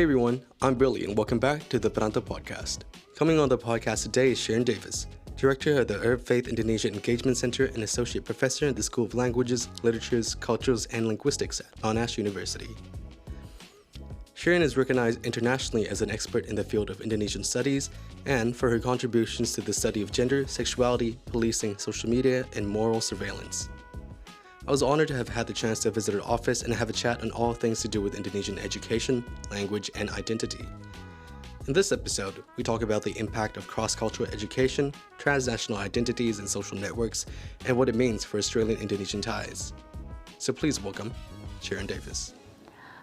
Hey everyone, I'm Billy and welcome back to the Perantau podcast. Coming on the podcast today is Sharyn Davis, Director of the Arab Faith Indonesia Engagement Center and Associate Professor in the School of Languages, Literatures, Cultures, and Linguistics at Monash University. Sharyn is recognized internationally as an expert in the field of Indonesian studies and for her contributions to the study of gender, sexuality, policing, social media, and moral surveillance. I was honored to have had the chance to visit her office and have a chat on all things to do with Indonesian education, language, and identity. In this episode, we talk about the impact of cross-cultural education, transnational identities and social networks, and what it means for Australian-Indonesian ties. So please welcome Sharyn Davis.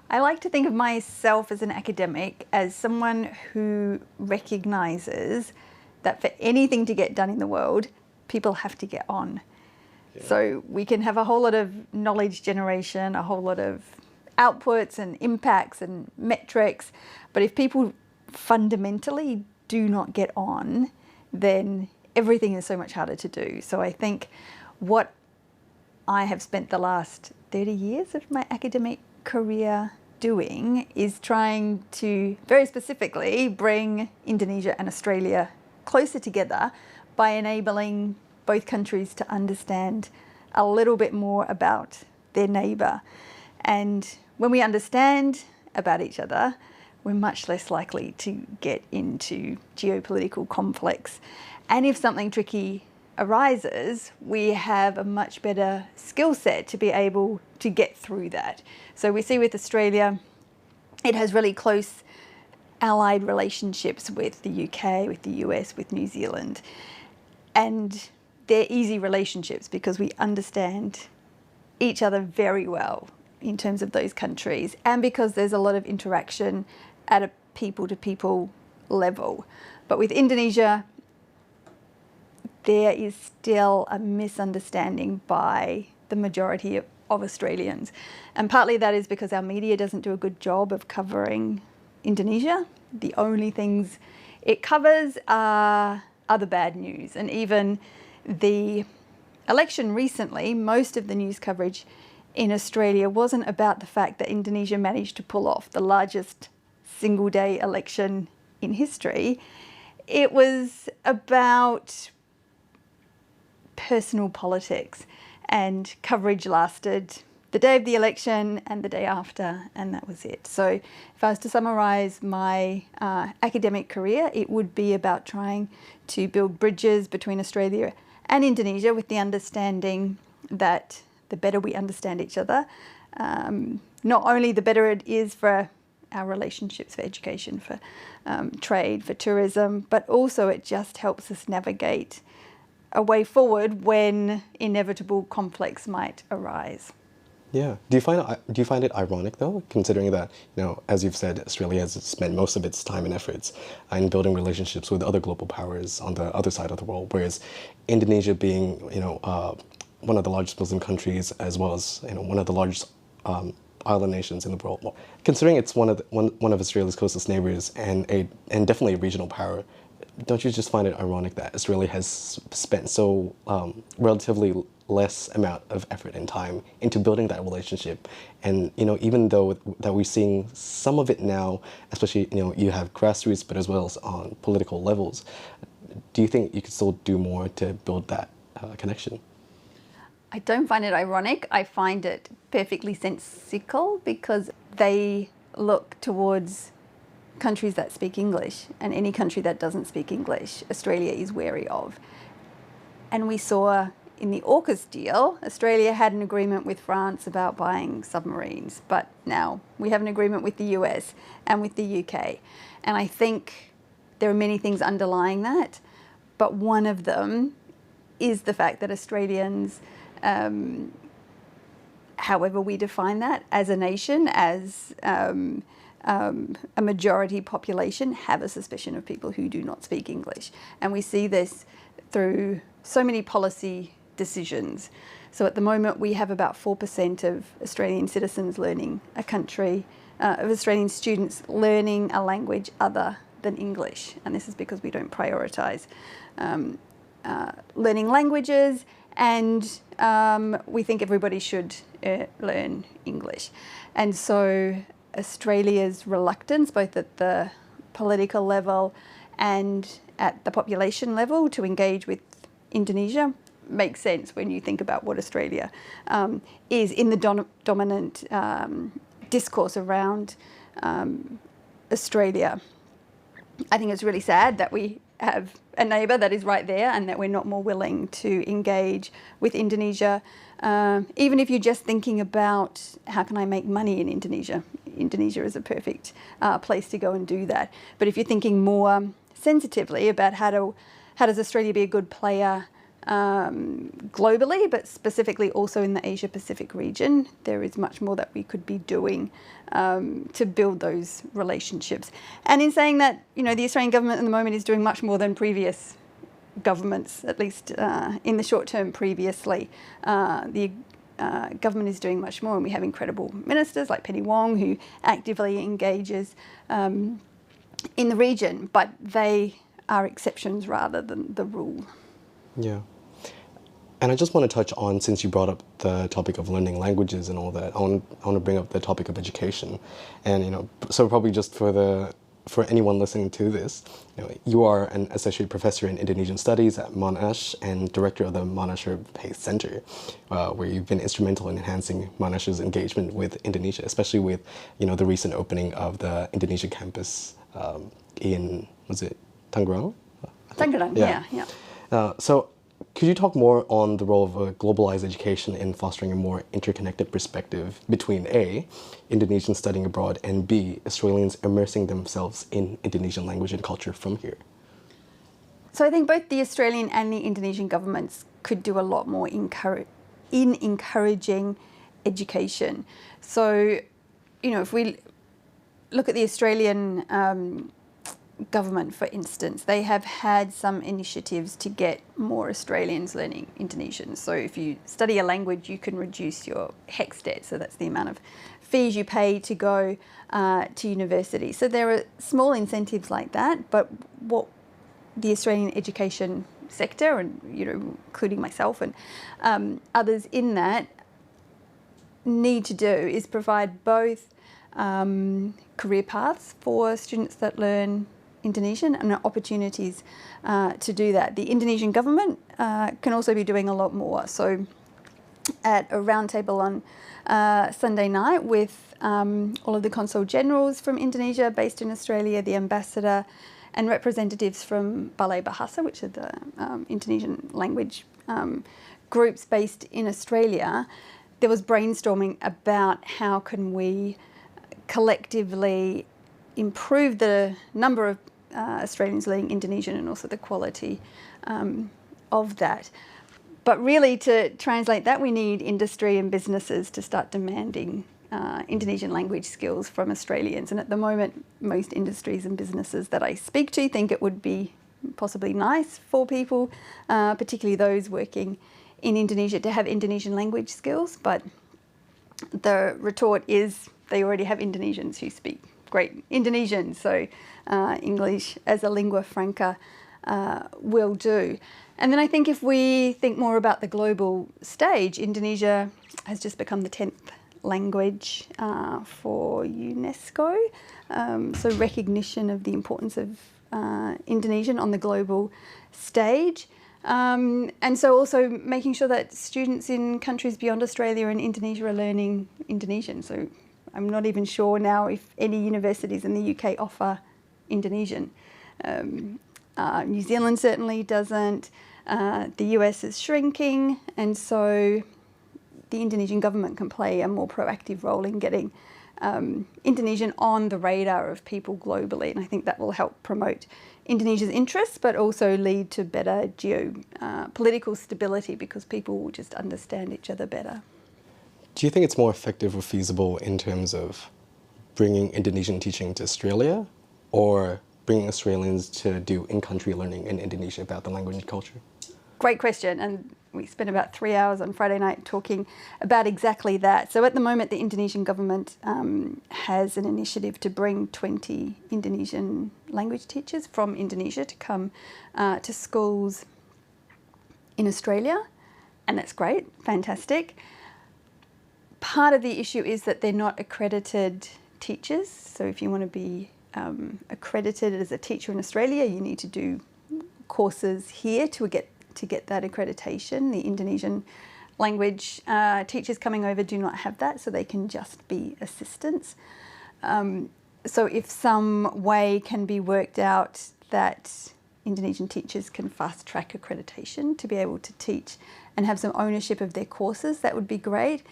I like to think of myself as an academic as someone who recognizes that for anything to get done in the world, people have to get on. Yeah. So we can have a whole lot of knowledge generation, a whole lot of outputs and impacts and metrics, but if people fundamentally do not get on, then everything is so much harder to do. So I think what I have spent the last 30 years of my academic career doing is trying to very specifically bring Indonesia and Australia closer together by enabling both countries to understand a little bit more about their neighbour. And when we understand about each other, we're much less likely to get into geopolitical conflicts. And if something tricky arises, we have a much better skill set to be able to get through that. So we see with Australia, it has really close allied relationships with the UK, with the US, with New Zealand. And they're easy relationships because we understand each other very well in terms of those countries, and because there's a lot of interaction at a people-to-people level. But with Indonesia, there is still a misunderstanding by the majority of Australians. And partly that is because our media doesn't do a good job of covering Indonesia. The only things it covers are the bad news. And even the election recently, most of the news coverage in Australia wasn't about the fact that Indonesia managed to pull off the largest single-day election in history. It was about personal politics, and coverage lasted the day of the election and the day after, and that was it. So if I was to summarise my academic career, it would be about trying to build bridges between Australia and Indonesia with the understanding that the better we understand each other, not only the better it is for our relationships, for education, for trade, for tourism, but also it just helps us navigate a way forward when inevitable conflicts might arise. Yeah. Do you find it ironic though, considering that, as you've said, Australia has spent most of its time and efforts in building relationships with other global powers on the other side of the world, whereas Indonesia being, one of the largest Muslim countries as well as, one of the largest island nations in the world. Well, considering it's one of Australia's closest neighbors and definitely a regional power, don't you just find it ironic that Australia has spent so relatively less amount of effort and time into building that relationship? And even though that we're seeing some of it now, especially you have grassroots but as well as on political levels, do you think you could still do more to build that connection? I don't find it ironic. I find it perfectly sensical because they look towards countries that speak English, and any country that doesn't speak English, Australia is wary of. And we saw in the AUKUS deal, Australia had an agreement with France about buying submarines, but now we have an agreement with the US and with the UK. And I think there are many things underlying that, but one of them is the fact that Australians, however we define that, as a nation, as a majority population, have a suspicion of people who do not speak English. And we see this through so many policy decisions. So at the moment we have about 4% of Australian citizens learning of Australian students learning a language other than English. And this is because we don't prioritise learning languages, and we think everybody should learn English. And so Australia's reluctance, both at the political level and at the population level, to engage with Indonesia makes sense when you think about what Australia is in the dominant discourse around Australia. I think it's really sad that we have a neighbour that is right there and that we're not more willing to engage with Indonesia. Even if you're just thinking about how can I make money in Indonesia, Indonesia is a perfect place to go and do that. But if you're thinking more sensitively about how does Australia be a good player globally, but specifically also in the Asia-Pacific region, there is much more that we could be doing to build those relationships. And in saying that, the Australian government at the moment is doing much more than previous governments, at least in the short term previously. The government is doing much more, and we have incredible ministers like Penny Wong who actively engages in the region, but they are exceptions rather than the rule. Yeah. And I just want to touch on, since you brought up the topic of learning languages and all that, I want to bring up the topic of education. And, so probably just for anyone listening to this, you are an associate professor in Indonesian studies at Monash and director of the Monash Faith Center, where you've been instrumental in enhancing Monash's engagement with Indonesia, especially with, the recent opening of the Indonesia campus in, was it Tangerang? Tangerang, yeah. So could you talk more on the role of a globalized education in fostering a more interconnected perspective between A, Indonesians studying abroad, and B, Australians immersing themselves in Indonesian language and culture from here? So I think both the Australian and the Indonesian governments could do a lot more in encouraging education. So, if we look at the Australian government, for instance, they have had some initiatives to get more Australians learning Indonesian. So if you study a language, you can reduce your HEX debt. So that's the amount of fees you pay to go to university. So there are small incentives like that, but what the Australian education sector, and including myself and others in that, need to do is provide both career paths for students that learn Indonesian and opportunities to do that. The Indonesian government can also be doing a lot more. So at a roundtable on Sunday night with all of the consul generals from Indonesia based in Australia, the ambassador, and representatives from Balai Bahasa, which are the Indonesian language groups based in Australia, there was brainstorming about how can we collectively improve the number of Australians learning Indonesian and also the quality of that. But really, to translate that, we need industry and businesses to start demanding Indonesian language skills from Australians. And at the moment, most industries and businesses that I speak to think it would be possibly nice for people, particularly those working in Indonesia, to have Indonesian language skills. But the retort is they already have Indonesians who speak great Indonesian, so English as a lingua franca will do. And then I think if we think more about the global stage, Indonesia has just become the 10th language for UNESCO, so recognition of the importance of Indonesian on the global stage. And so also making sure that students in countries beyond Australia and Indonesia are learning Indonesian. So I'm not even sure now if any universities in the UK offer Indonesian. New Zealand certainly doesn't. The US is shrinking, and so the Indonesian government can play a more proactive role in getting Indonesian on the radar of people globally, and I think that will help promote Indonesia's interests, but also lead to better geopolitical stability because people will just understand each other better. Do you think it's more effective or feasible in terms of bringing Indonesian teaching to Australia, or bringing Australians to do in-country learning in Indonesia about the language and culture? Great question, and we spent about 3 hours on Friday night talking about exactly that. So at the moment, the Indonesian government has an initiative to bring 20 Indonesian language teachers from Indonesia to come to schools in Australia, and that's great, fantastic. Part of the issue is that they're not accredited teachers. So if you want to be accredited as a teacher in Australia, you need to do courses here to get that accreditation. The Indonesian language teachers coming over do not have that, so they can just be assistants. So if some way can be worked out that Indonesian teachers can fast track accreditation to be able to teach and have some ownership of their courses, that would be great.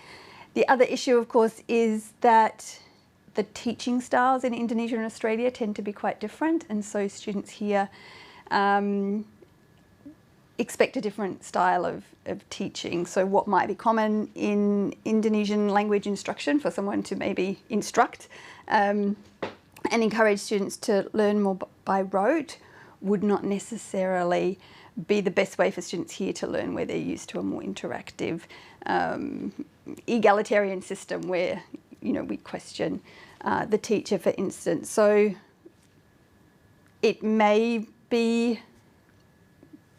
The other issue, of course, is that the teaching styles in Indonesia and Australia tend to be quite different, and so students here expect a different style of teaching. So what might be common in Indonesian language instruction for someone to maybe instruct and encourage students to learn more by rote would not necessarily be the best way for students here to learn, where they're used to a more interactive, egalitarian system where, you know, we question the teacher, for instance. So it may be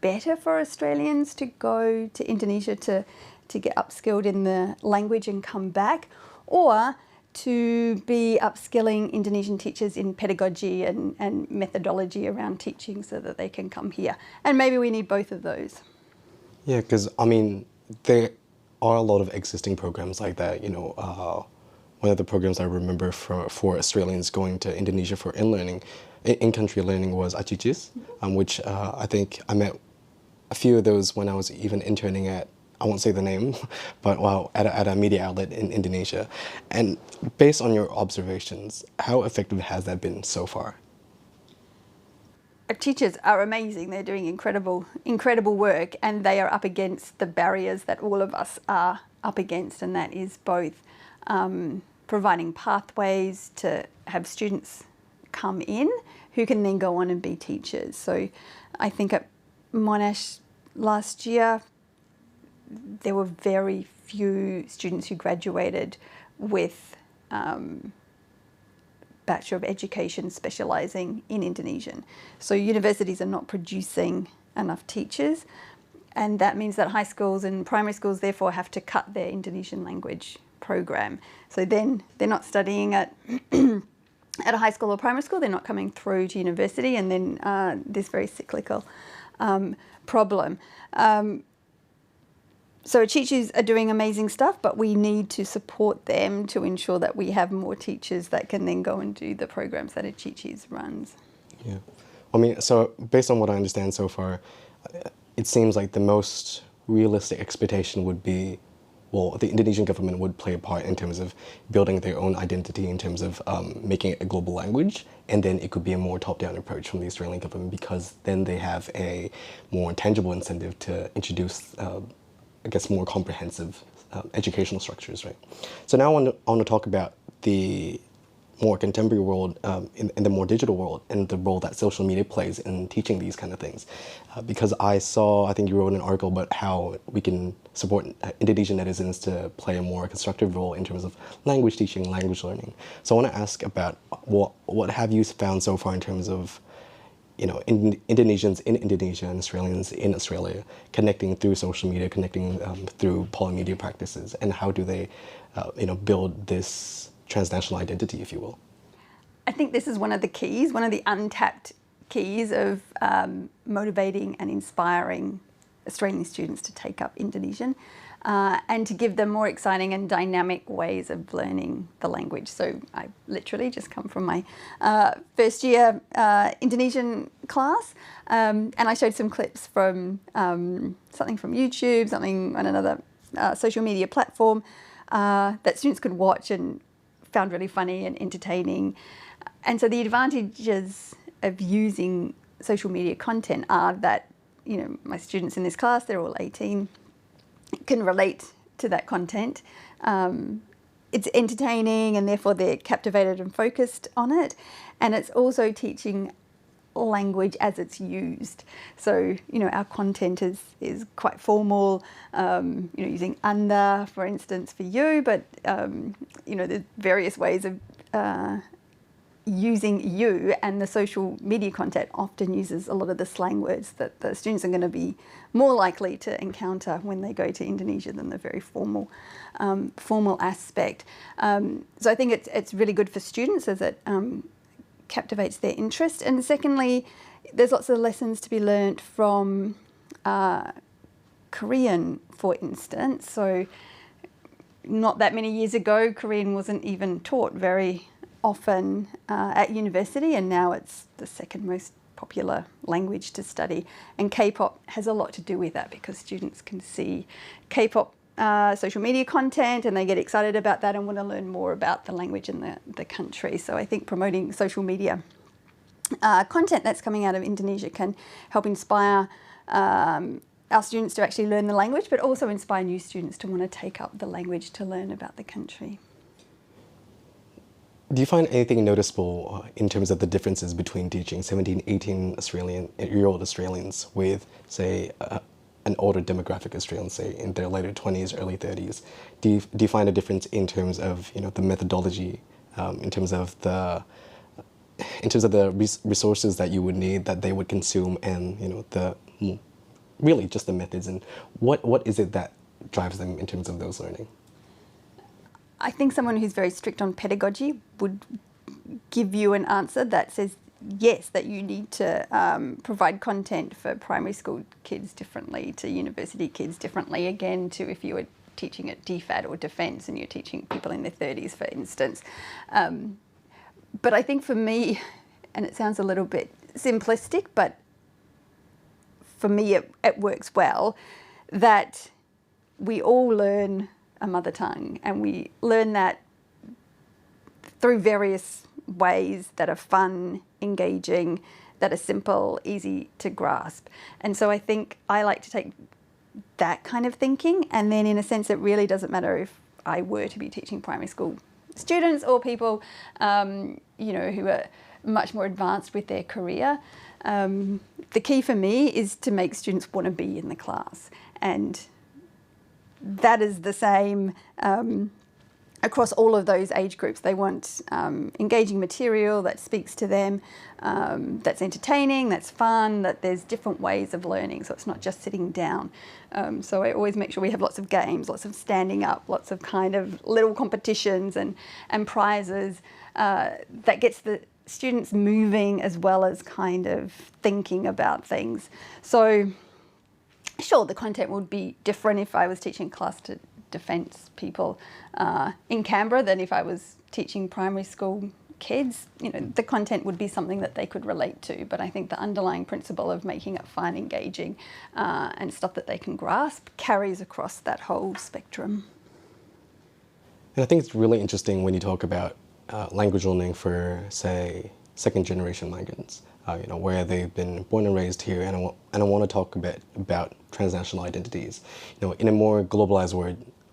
better for Australians to go to Indonesia to get upskilled in the language and come back, or to be upskilling Indonesian teachers in pedagogy and methodology around teaching so that they can come here. And maybe we need both of those. Yeah, because I mean, there are a lot of existing programs like that. You know, one of the programs I remember for Australians going to Indonesia for in-country learning was Achichis, which I think I met a few of those when I was even interning at, I won't say the name, but well, at a media outlet in Indonesia. And based on your observations, how effective has that been so far? Our teachers are amazing. They're doing incredible work, and they are up against the barriers that all of us are up against, and that is both providing pathways to have students come in who can then go on and be teachers. So I think at Monash last year, there were very few students who graduated with Bachelor of Education specialising in Indonesian. So universities are not producing enough teachers, and that means that high schools and primary schools therefore have to cut their Indonesian language program. So then they're not studying at at a high school or primary school, they're not coming through to university, and then this very cyclical problem. So teachers are doing amazing stuff, but we need to support them to ensure that we have more teachers that can then go and do the programs that Achichis runs. Yeah. I mean, so based on what I understand so far, it seems like the most realistic expectation would be, well, the Indonesian government would play a part in terms of building their own identity, in terms of making it a global language, and then it could be a more top-down approach from the Australian government, because then they have a more tangible incentive to introduce, I guess, more comprehensive educational structures, right? So now I want to talk about the more contemporary world, in the more digital world, and the role that social media plays in teaching these kind of things. Because I think you wrote an article about how we can support Indonesian netizens to play a more constructive role in terms of language teaching, language learning. So I want to ask about what have you found so far in terms of, you know, Indonesians in Indonesia and Australians in Australia connecting through social media, connecting through polymedia practices, and how do they, build this transnational identity, if you will? I think this is one of the keys, one of the untapped keys of motivating and inspiring Australian students to take up Indonesian and to give them more exciting and dynamic ways of learning the language. So I literally just come from my first year Indonesian class, and I showed some clips from something from YouTube, something on another social media platform that students could watch and found really funny and entertaining. And so the advantages of using social media content are that, you know, my students in this class, they're all 18, can relate to that content. It's entertaining, and therefore they're captivated and focused on it. And it's also teaching language as it's used. So, you know, our content is quite formal, using anda, for instance, for you, but, there's various ways of using you, and the social media content often uses a lot of the slang words that the students are going to be more likely to encounter when they go to Indonesia than the very formal aspect. So I think it's really good for students as it captivates their interest. And secondly, there's lots of lessons to be learnt from Korean, for instance. So not that many years ago, Korean wasn't even taught very often at university, and now it's the second most popular language to study. And K-pop has a lot to do with that, because students can see K-pop social media content and they get excited about that and want to learn more about the language in the country. So I think promoting social media content that's coming out of Indonesia can help inspire our students to actually learn the language, but also inspire new students to want to take up the language to learn about the country. Do you find anything noticeable in terms of the differences between teaching 17, 18-year-old Australians with, say, an older demographic Australian, say, in their later 20s, early 30s? Do you find a difference in terms of, the methodology, in terms of the resources that you would need, that they would consume, and, really just the methods, and what is it that drives them in terms of those learning? I think someone who's very strict on pedagogy would give you an answer that says yes, that you need to provide content for primary school kids differently, to university kids differently, again, to if you were teaching at DFAT or Defence and you're teaching people in their 30s, for instance. But I think for me, and it sounds a little bit simplistic, but for me it works well, that we all learn a mother tongue, and we learn that through various ways that are fun, engaging, that are simple, easy to grasp. And so I think I like to take that kind of thinking, and then in a sense it really doesn't matter if I were to be teaching primary school students or people who are much more advanced with their career. The key for me is to make students want to be in the class, and that is the same across all of those age groups. They want engaging material that speaks to them, that's entertaining, that's fun, that there's different ways of learning, so it's not just sitting down. So I always make sure we have lots of games, lots of standing up, lots of kind of little competitions and prizes that gets the students moving as well as kind of thinking about things. So sure, the content would be different if I was teaching class to Defence people in Canberra than if I was teaching primary school kids. The content would be something that they could relate to, but I think the underlying principle of making it fun, engaging, and stuff that they can grasp carries across that whole spectrum. And I think it's really interesting when you talk about language learning for, say, second-generation migrants, where they've been born and raised here, and I want to talk a bit about transnational identities. In a more globalized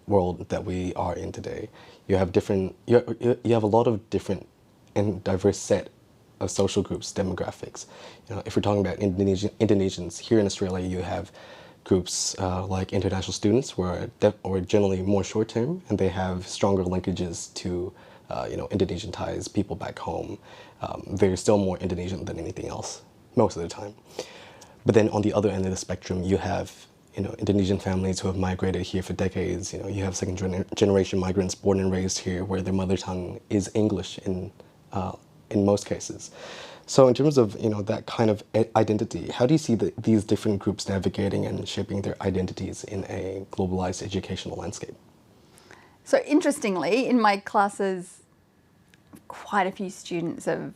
world that we are in today, you have a lot of different and diverse set of social groups, demographics. If we're talking about Indonesians here in Australia, you have groups like international students who are generally more short-term, and they have stronger linkages to Indonesian ties, people back home. They're still more Indonesian than anything else, most of the time. But then on the other end of the spectrum, you have Indonesian families who have migrated here for decades. You have second-generation migrants born and raised here, where their mother tongue is English in most cases. So in terms of that kind of identity, how do you see these different groups navigating and shaping their identities in a globalized educational landscape? So interestingly, in my classes, quite a few students of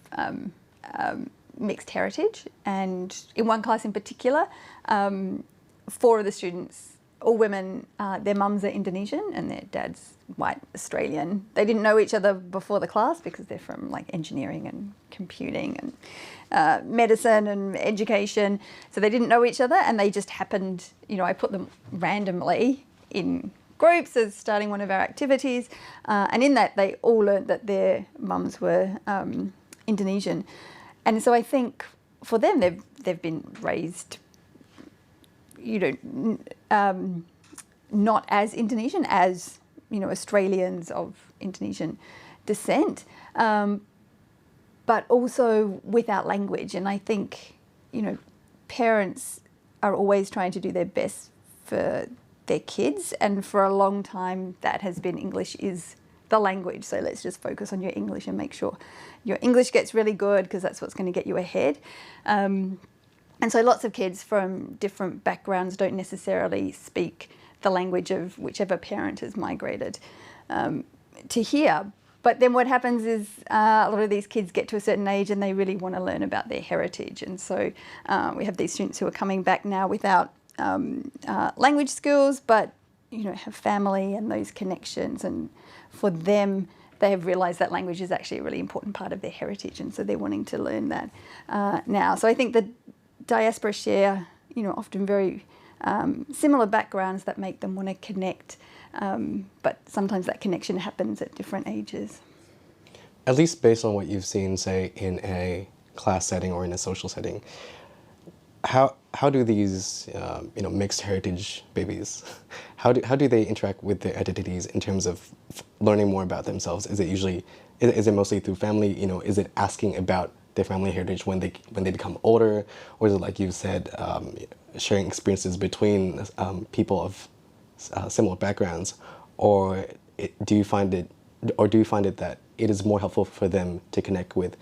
mixed heritage, and in one class in particular, 4 of the students, all women, their mums are Indonesian and their dad's white Australian. They didn't know each other before the class because they're from like engineering and computing and medicine and education, so they didn't know each other, and they just happened, I put them randomly in groups as starting one of our activities, and in that they all learnt that their mums were Indonesian. And so I think for them they've been raised not as Indonesian as Australians of Indonesian descent, but also without language. And I think, parents are always trying to do their best for their kids, and for a long time that has been English is the language, so let's just focus on your English and make sure your English gets really good, because that's what's going to get you ahead. And so lots of kids from different backgrounds don't necessarily speak the language of whichever parent has migrated to here. But then what happens is a lot of these kids get to a certain age and they really want to learn about their heritage. And so we have these students who are coming back now without language skills, but have family and those connections. And for them, they have realised that language is actually a really important part of their heritage, and so they're wanting to learn that now. So I think the diaspora share, often very similar backgrounds that make them want to connect, but sometimes that connection happens at different ages. At least based on what you've seen, say, in a class setting or in a social setting, how do these mixed heritage babies, how do they interact with their identities in terms of learning more about themselves? Is it mostly through family? Is it asking about their family heritage when they become older, or is it, like you said, sharing experiences between people of similar backgrounds, or do you find it that it is more helpful for them to connect with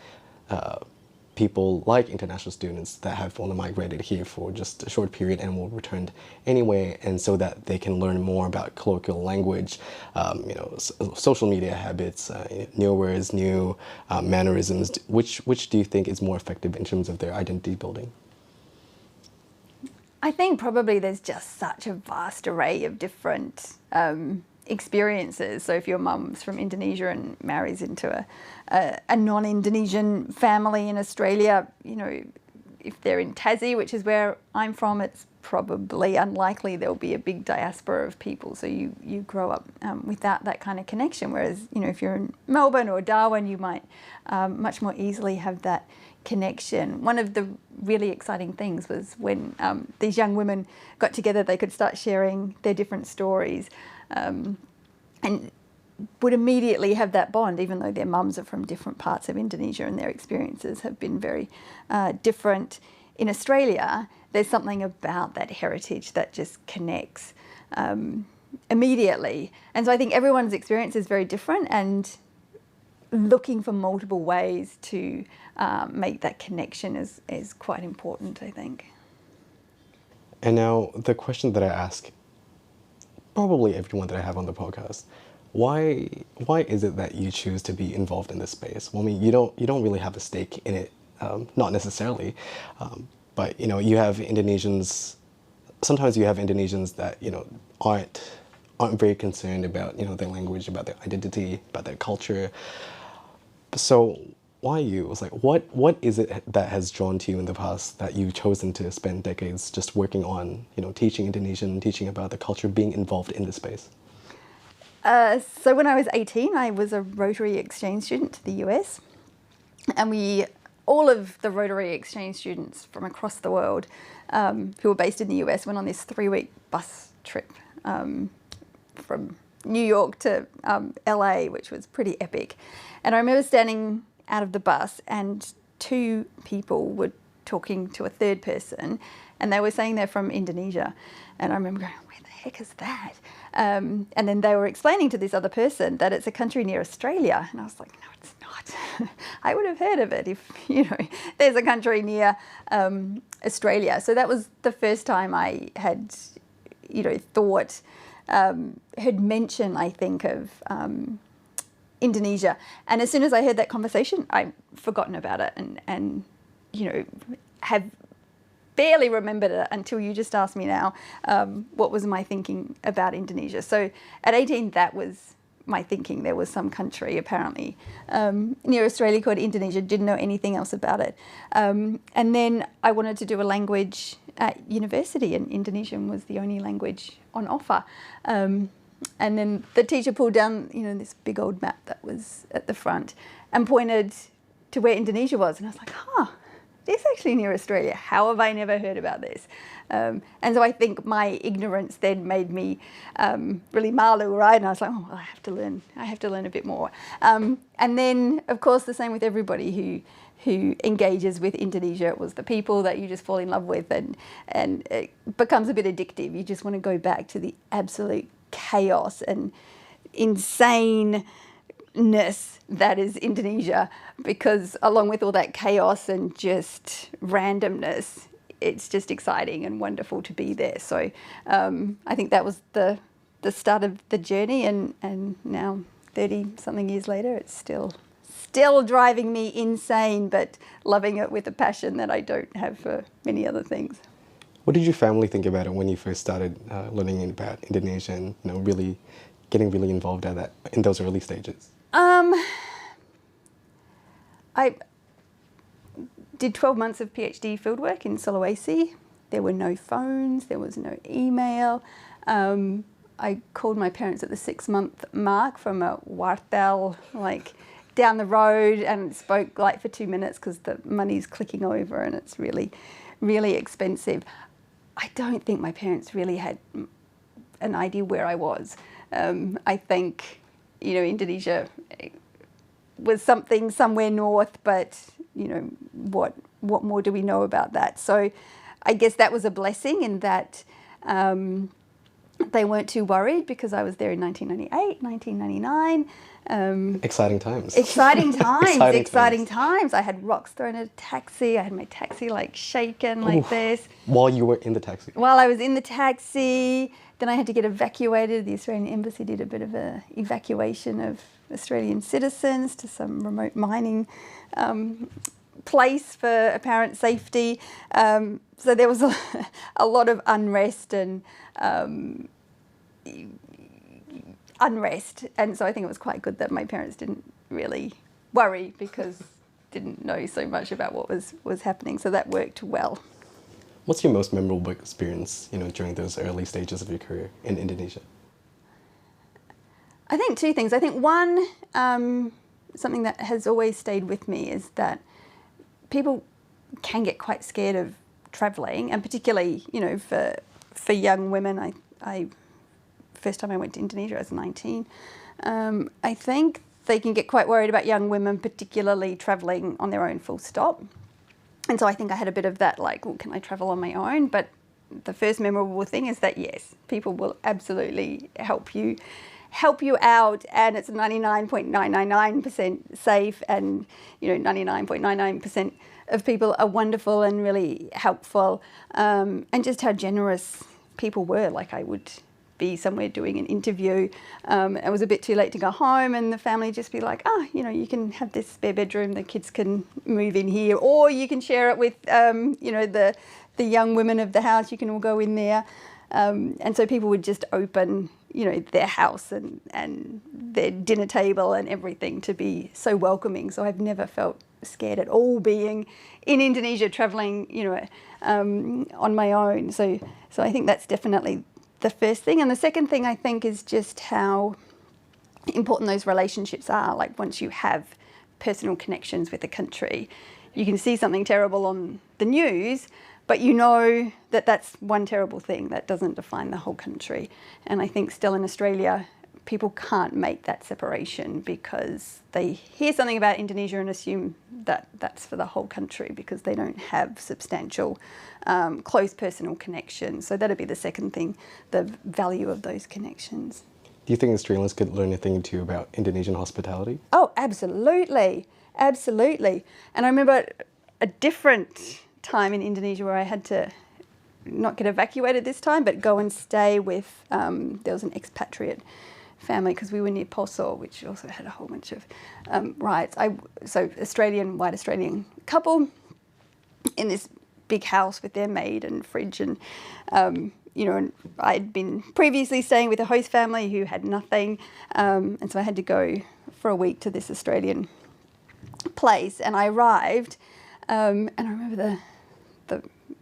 people like international students that have only migrated here for just a short period and will return anyway, and so that they can learn more about colloquial language, social media habits, new words, new mannerisms? Which do you think is more effective in terms of their identity building? I think probably there's just such a vast array of different experiences. So if your mum's from Indonesia and marries into a non-Indonesian family in Australia, if they're in Tassie, which is where I'm from, it's probably unlikely there'll be a big diaspora of people. So you grow up without that kind of connection. Whereas, if you're in Melbourne or Darwin, you might much more easily have that connection. One of the really exciting things was when these young women got together, they could start sharing their different stories, and would immediately have that bond, even though their mums are from different parts of Indonesia and their experiences have been very different. In Australia, there's something about that heritage that just connects immediately. And so I think everyone's experience is very different, and looking for multiple ways to make that connection is quite important, I think. And now the question that I ask probably everyone that I have on the podcast: why is it that you choose to be involved in this space? Well, I mean, you don't really have a stake in it, not necessarily, but you have Indonesians. Sometimes you have Indonesians that aren't very concerned about their language, about their identity, about their culture. So why you? It's like, what is it that has drawn to you in the past that you've chosen to spend decades just working on, teaching Indonesian, teaching about the culture, being involved in this space? So when I was 18, I was a Rotary exchange student to the US, and all of the Rotary exchange students from across the world who were based in the US went on this 3-week bus trip from New York to LA, which was pretty epic. And I remember standing out of the bus and 2 people were talking to a third person, and they were saying they're from Indonesia. And I remember going, where the heck is that? And then they were explaining to this other person that it's a country near Australia. And I was like, no, it's not. I would have heard of it if, there's a country near Australia. So that was the first time I had, thought, heard mention, I think, of Indonesia. And as soon as I heard that conversation, I'd forgotten about it and have barely remembered it until you just asked me now what was my thinking about Indonesia. So at 18, that was my thinking. There was some country apparently near Australia called Indonesia. Didn't know anything else about it. And then I wanted to do a language at university, and Indonesian was the only language on offer. And then the teacher pulled down, this big old map that was at the front and pointed to where Indonesia was. And I was like, this actually near Australia? How have I never heard about this? And so I think my ignorance then made me really malu, right? And I was like, oh, well, I have to learn a bit more. And then, of course, the same with everybody who engages with Indonesia. It was the people that you just fall in love with, and it becomes a bit addictive. You just want to go back to the absolute chaos and insaneness that is Indonesia, because along with all that chaos and just randomness, it's just exciting and wonderful to be there. So I think that was the start of the journey, and now 30-something years later, it's still driving me insane, but loving it with a passion that I don't have for many other things. What did your family think about it when you first started learning about Indonesia and really getting really involved in those early stages? I did 12 months of PhD fieldwork in Sulawesi. There were no phones, there was no email. I called my parents at the 6-month mark from a wartel, like down the road, and spoke like for 2 minutes because the money's clicking over and it's really, really expensive. I don't think my parents really had an idea where I was. I think, Indonesia was something somewhere north, but, what more do we know about that? So I guess that was a blessing in that they weren't too worried, because I was there in 1998, 1999. Exciting times. Exciting times. I had rocks thrown at a taxi. I had my taxi shaken like this. While you were in the taxi? While I was in the taxi. Then I had to get evacuated. The Australian Embassy did a bit of an evacuation of Australian citizens to some remote mining place for apparent safety. So there was a lot of unrest and so I think it was quite good that my parents didn't really worry, because didn't know so much about what was happening. So that worked well. What's your most memorable experience, during those early stages of your career in Indonesia? I think two things. I think one, something that has always stayed with me is that people can get quite scared of travelling, and particularly, for young women. First time I went to Indonesia, I was 19. I think they can get quite worried about young women, particularly travelling on their own, full stop. And so I think I had a bit of that, can I travel on my own? But the first memorable thing is that, yes, people will absolutely help you out, and it's 99.999% safe, and 99.99% of people are wonderful and really helpful, and just how generous people were. I would be somewhere doing an interview, it was a bit too late to go home, and the family just be like, you can have this spare bedroom, the kids can move in here, or you can share it with the young women of the house, you can all go in there. And so people would just open their house and their dinner table and everything to be so welcoming. So I've never felt scared at all being in Indonesia, traveling on my own. So I think that's definitely the first thing. And the second thing I think is just how important those relationships are. Once you have personal connections with a country, you can see something terrible on the news, but that that's one terrible thing. That doesn't define the whole country. And I think still in Australia, people can't make that separation, because they hear something about Indonesia and assume that that's for the whole country, because they don't have substantial, close personal connections. So that'd be the second thing, the value of those connections. Do you think Australians could learn a thing or two about Indonesian hospitality? Oh, absolutely. Absolutely. And I remember a different time in Indonesia where I had to not get evacuated this time, but go and stay with, there was an expatriate family, because we were near Poso, which also had a whole bunch of riots. So white Australian couple in this big house with their maid and fridge, and and I'd been previously staying with a host family who had nothing, and so I had to go for a week to this Australian place, and I arrived, and I remember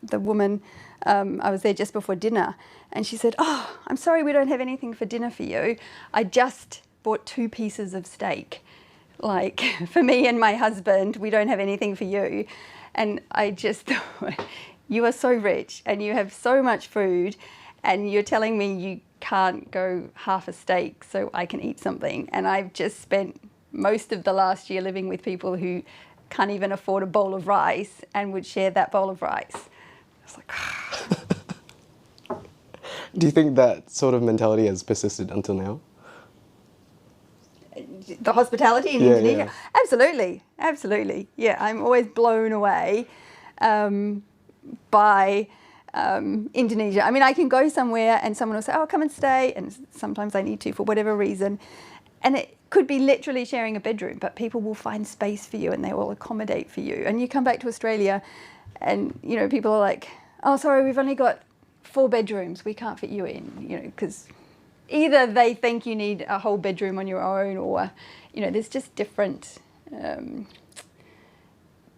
the woman, I was there just before dinner, and she said, "Oh, I'm sorry, we don't have anything for dinner for you. I just bought 2 pieces of steak, for me and my husband. We don't have anything for you." And I just thought, you are so rich and you have so much food, and you're telling me you can't go half a steak so I can eat something. And I've just spent most of the last year living with people who can't even afford a bowl of rice and would share that bowl of rice. I was like, Do you think that sort of mentality has persisted until now? the hospitality in Indonesia? Yeah. Absolutely. Yeah, I'm always blown away by Indonesia. I mean, I can go somewhere and someone will say, oh, come and stay. And sometimes I need to for whatever reason. And it could be literally sharing a bedroom, but people will find space for you and they will accommodate for you. And you come back to Australia and, you know, people are like, oh, sorry, we've only got 4 bedrooms. We can't fit you in, you know, because either they think you need a whole bedroom on your own, or, you know, there's just different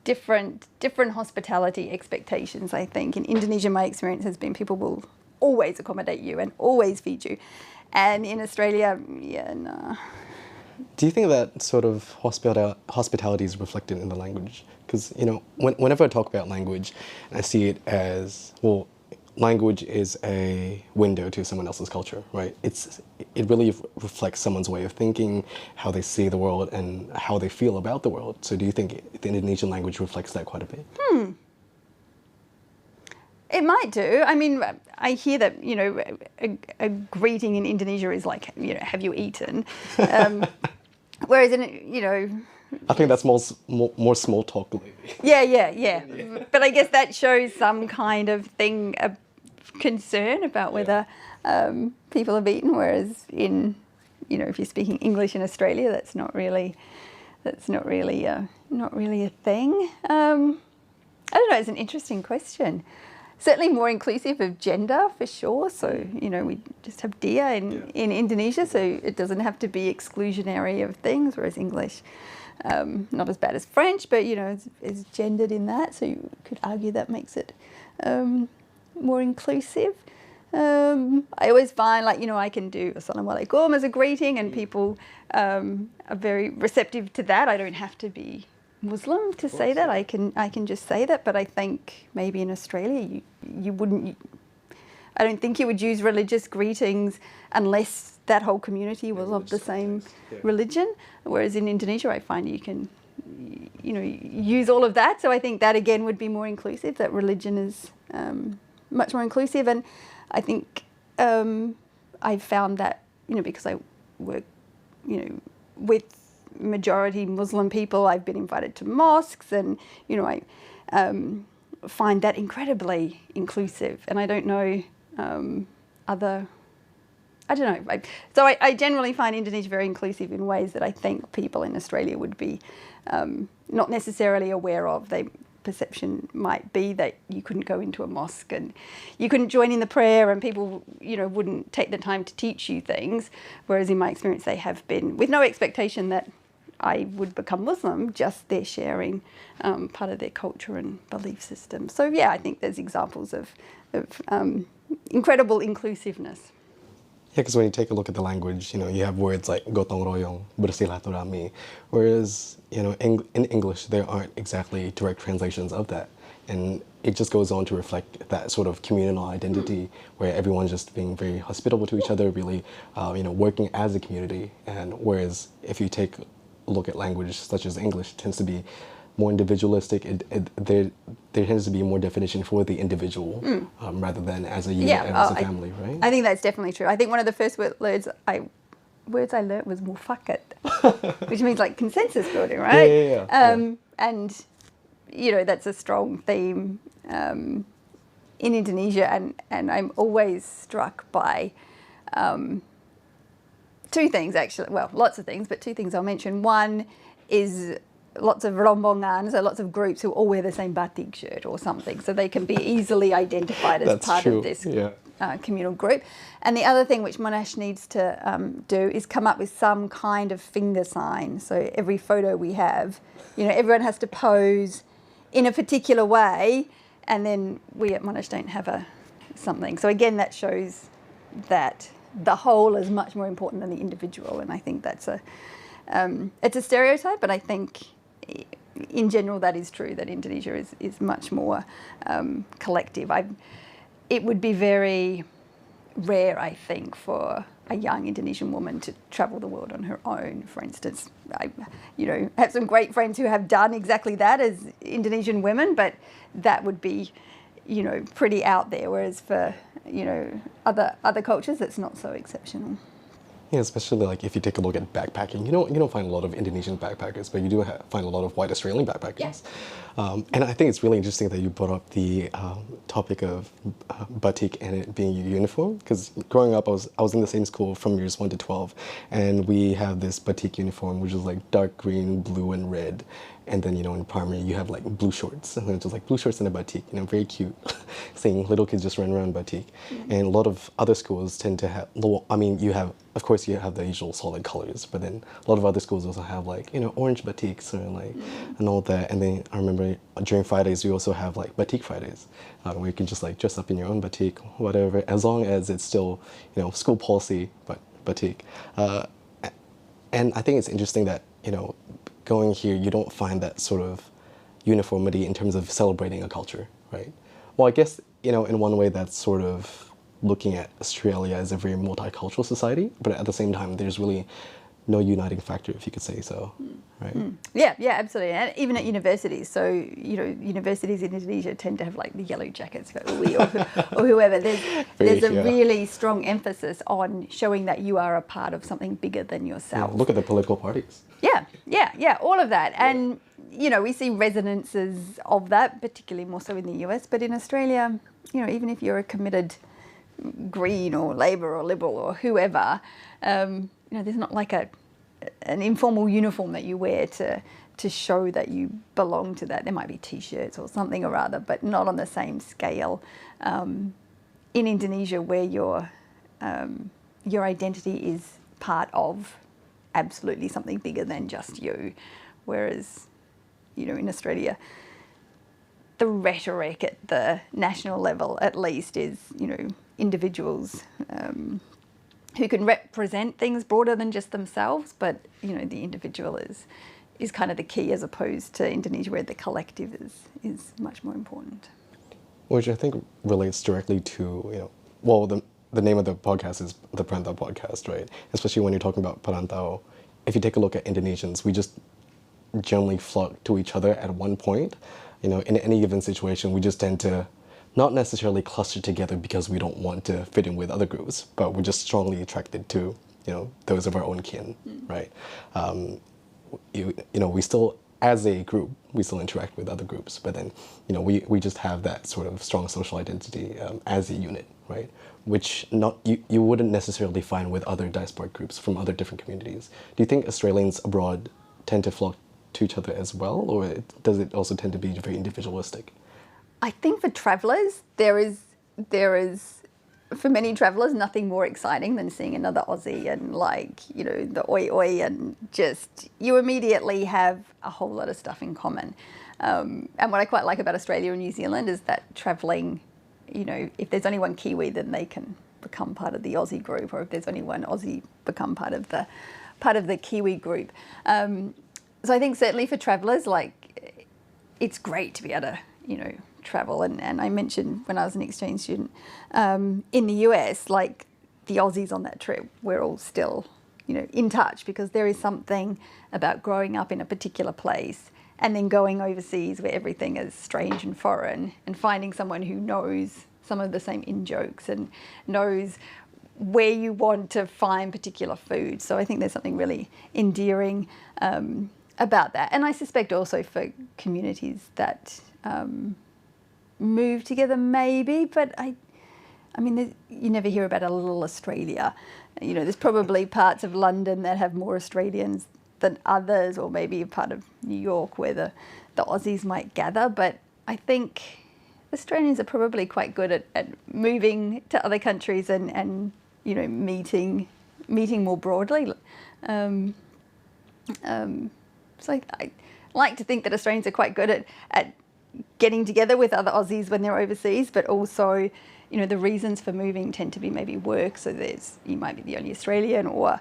hospitality expectations, I think. In Indonesia, my experience has been people will always accommodate you and always feed you. And in Australia, yeah, no. Do you think that sort of hospitality is reflected in the language? Because, you know, whenever I talk about language, I see it as, well, language is a window to someone else's culture, right? It really reflects someone's way of thinking, how they see the world, and how they feel about the world. So do you think the Indonesian language reflects that quite a bit? It might do. I mean, I hear that, you know, a greeting in Indonesia is like, you know, have you eaten? Whereas in, you know... I think that's more small talk lately. Yeah. But I guess that shows some kind of thing, a concern about whether people have eaten, whereas in, you know, if you're speaking English in Australia, that's not really a thing. I don't know, it's an interesting question. Certainly more inclusive of gender, for sure. So, you know, we just have dia in Indonesia, so it doesn't have to be exclusionary of things, whereas English, not as bad as French, but, you know, it's gendered in that. So you could argue that makes it more inclusive. I always find, like, you know, I can do Assalamualaikum as a greeting, and people are very receptive to that. I don't have to be Muslim to say that. I can just say that, but I think maybe in Australia you wouldn't. I don't think you would use religious greetings unless that whole community was of the same religion. Whereas in Indonesia, I find you can, you know, use all of that. So I think that again would be more inclusive. That religion is much more inclusive, and I think I've found that, you know, because I work, you know, with majority Muslim people, I've been invited to mosques, and, you know, I find that incredibly inclusive. And I don't know so I generally find Indonesia very inclusive in ways that I think people in Australia would be not necessarily aware of. Perception might be that you couldn't go into a mosque and you couldn't join in the prayer, and people, you know, wouldn't take the time to teach you things. Whereas in my experience, they have been, with no expectation that I would become Muslim, just they're sharing part of their culture and belief system. So yeah, I think there's examples of incredible inclusiveness. Yeah, because when you take a look at the language, you know, you have words like gotong royong, bersilaturahmi, whereas, you know, in English there aren't exactly direct translations of that, and it just goes on to reflect that sort of communal identity where everyone's just being very hospitable to each other, really, you know, working as a community. And whereas if you take a look at language such as English, it tends to be more individualistic. There tends to be more definition for the individual rather than as a unit and as a family, right? I think that's definitely true. I think one of the first words I learnt was mufakat, which means like consensus building, right? Yeah. And, you know, that's a strong theme in Indonesia, and I'm always struck by two things, actually. Well, lots of things, but two things I'll mention. One is lots of rombongan, so lots of groups who all wear the same batik shirt or something, so they can be easily identified as part of this communal group. And the other thing which Monash needs to do is come up with some kind of finger sign. So every photo we have, you know, everyone has to pose in a particular way, and then we at Monash don't have something. So again, that shows that the whole is much more important than the individual, and I think that's it's a stereotype, but I think in general, that is true, that Indonesia is much more collective. It would be very rare, I think, for a young Indonesian woman to travel the world on her own, for instance. I have some great friends who have done exactly that as Indonesian women, but that would be, pretty out there, whereas for, other cultures, it's not so exceptional. Yeah, especially like if you take a look at backpacking, you don't find a lot of Indonesian backpackers, but you do find a lot of white Australian backpackers. Yes. And I think it's really interesting that you brought up the topic of batik and it being a uniform, because growing up, I was in the same school from years 1 to 12, and we have this batik uniform, which is like dark green, blue, and red. And then, in primary, you have like blue shorts, and then it's just like blue shorts and a batik, very cute, seeing little kids just run around batik. Mm-hmm. And a lot of other schools tend to have, of course you have the usual solid colors, but then a lot of other schools also have like, orange batiks or like, and all that. And then I remember during Fridays, we also have like batik Fridays, where you can just like dress up in your own batik, whatever, as long as it's still, school policy, but batik. And I think it's interesting that, going here, you don't find that sort of uniformity in terms of celebrating a culture, right? Well, I guess, in one way that's sort of looking at Australia as a very multicultural society, but at the same time, there's really no uniting factor, if you could say so, right? Yeah, absolutely. And even at universities, so, universities in Indonesia tend to have like the yellow jackets for Uwi or whoever. There's a really strong emphasis on showing that you are a part of something bigger than yourself. Yeah, look at the political parties. Yeah, all of that. And, we see resonances of that, particularly more so in the US, but in Australia, even if you're a committed Green or Labor or Liberal or whoever, there's not like an informal uniform that you wear to show that you belong to that. There might be T-shirts or something or other, but not on the same scale. In Indonesia, where your identity is part of absolutely something bigger than just you, whereas, in Australia, the rhetoric at the national level, at least, is, individuals who can represent things broader than just themselves, but the individual is kind of the key, as opposed to Indonesia, where the collective is much more important. Which I think relates directly to the name of the podcast is the Perantau podcast, right? Especially when you're talking about Perantau. If you take a look at Indonesians, we just generally flock to each other at one point. In any given situation, we just tend to not necessarily cluster together because we don't want to fit in with other groups, but we're just strongly attracted to, those of our own kin, right? We still, as a group, we still interact with other groups, but then, we just have that sort of strong social identity as a unit, right? Which you wouldn't necessarily find with other diasporic groups from other different communities. Do you think Australians abroad tend to flock to each other as well, or does it also tend to be very individualistic? I think for travellers, there is, for many travellers, nothing more exciting than seeing another Aussie and the oi oi, and just, you immediately have a whole lot of stuff in common. And what I quite like about Australia and New Zealand is that travelling, if there's only one Kiwi, then they can become part of the Aussie group, or if there's only one Aussie, become part of the Kiwi group. So I think certainly for travellers, it's great to be able to, travel. And I mentioned when I was an exchange student in the US, the Aussies on that trip, we're all still, in touch, because there is something about growing up in a particular place and then going overseas where everything is strange and foreign, and finding someone who knows some of the same in-jokes and knows where you want to find particular food. So I think there's something really endearing about that. And I suspect also for communities that move together, maybe, but you never hear about a little Australia. There's probably parts of London that have more Australians than others, or maybe a part of New York where the Aussies might gather. But I think Australians are probably quite good at moving to other countries and meeting more broadly. So I like to think that Australians are quite good at getting together with other Aussies when they're overseas, but also, the reasons for moving tend to be maybe work. So you might be the only Australian, or,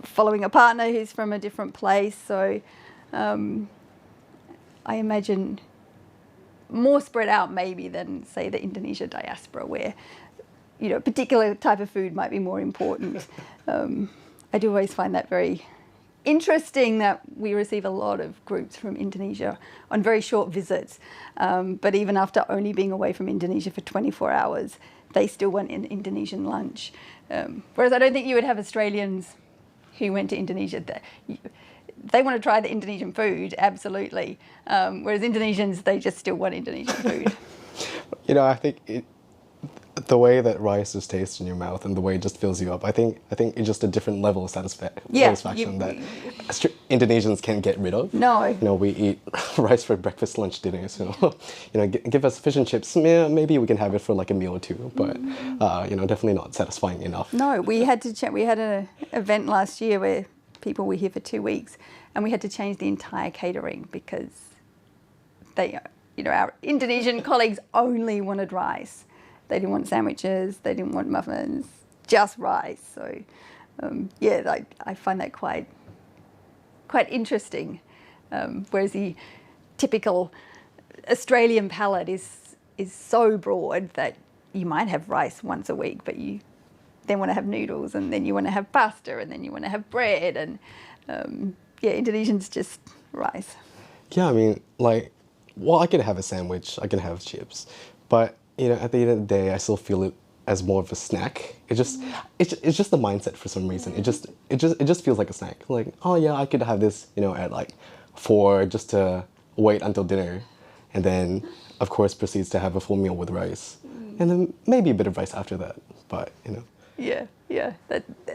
following a partner who's from a different place. So I imagine more spread out maybe than, say, the Indonesia diaspora, where, you know, a particular type of food might be more important. I do always find that very interesting that we receive a lot of groups from Indonesia on very short visits, but even after only being away from Indonesia for 24 hours, they still want an Indonesian lunch. Whereas I don't think you would have Australians who went to Indonesia. They want to try the Indonesian food, absolutely. Whereas Indonesians, they just still want Indonesian food. You know, I think the way that rice just tastes in your mouth and the way it just fills you up, I think it's just a different level of satisfaction that Indonesians can't get rid of. No. You know, we eat rice for breakfast, lunch, dinner. So, you know, give us fish and chips. Yeah, maybe we can have it for like a meal or two, but you know, definitely not satisfying enough. No, we had to check. We had an event last year where people were here for 2 weeks, and we had to change the entire catering because they, you know, our Indonesian colleagues only wanted rice. They didn't want sandwiches, they didn't want muffins, just rice. So, yeah, I find that quite interesting. Whereas the typical Australian palate is so broad that you might have rice once a week, but you then want to have noodles, and then you want to have pasta, and then you want to have bread, and yeah, Indonesians just rice. Yeah, I mean, like, well, I can have a sandwich, I can have chips, but you know, at the end of the day, I still feel it as more of a snack. It's just the mindset for some reason. It just feels like a snack. Like, oh yeah, I could have this, you know, at like 4 just to wait until dinner, and then of course proceeds to have a full meal with rice, and then maybe a bit of rice after that. But you know. Yeah.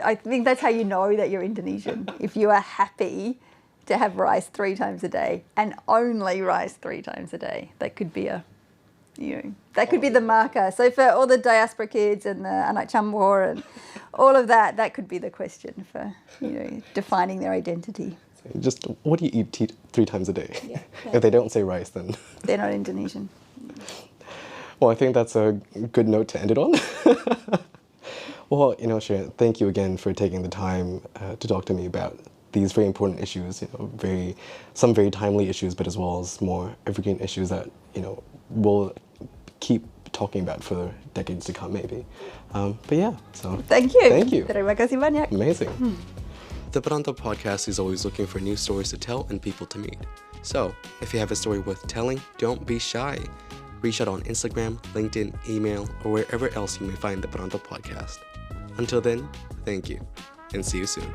I think that's how you know that you're Indonesian. If you are happy to have rice 3 times a day and only rice 3 times a day, that could be that could be the marker. So for all the diaspora kids and the anak campur and all of that, that could be the question for, you know, defining their identity. Just what do you eat 3 times a day? Yeah. If they don't say rice, then they're not Indonesian. Well, I think that's a good note to end it on. Well, you know, Sharyn, thank you again for taking the time to talk to me about these very important issues. You know, some very timely issues, but as well as more evergreen issues that, you know, we'll keep talking about for decades to come, maybe. But yeah, so thank you. Thank you. Terima kasih banyak. Amazing. The Perantau podcast is always looking for new stories to tell and people to meet. So, if you have a story worth telling, don't be shy. Reach out on Instagram, LinkedIn, email, or wherever else you may find the Perantau podcast. Until then, thank you, and see you soon.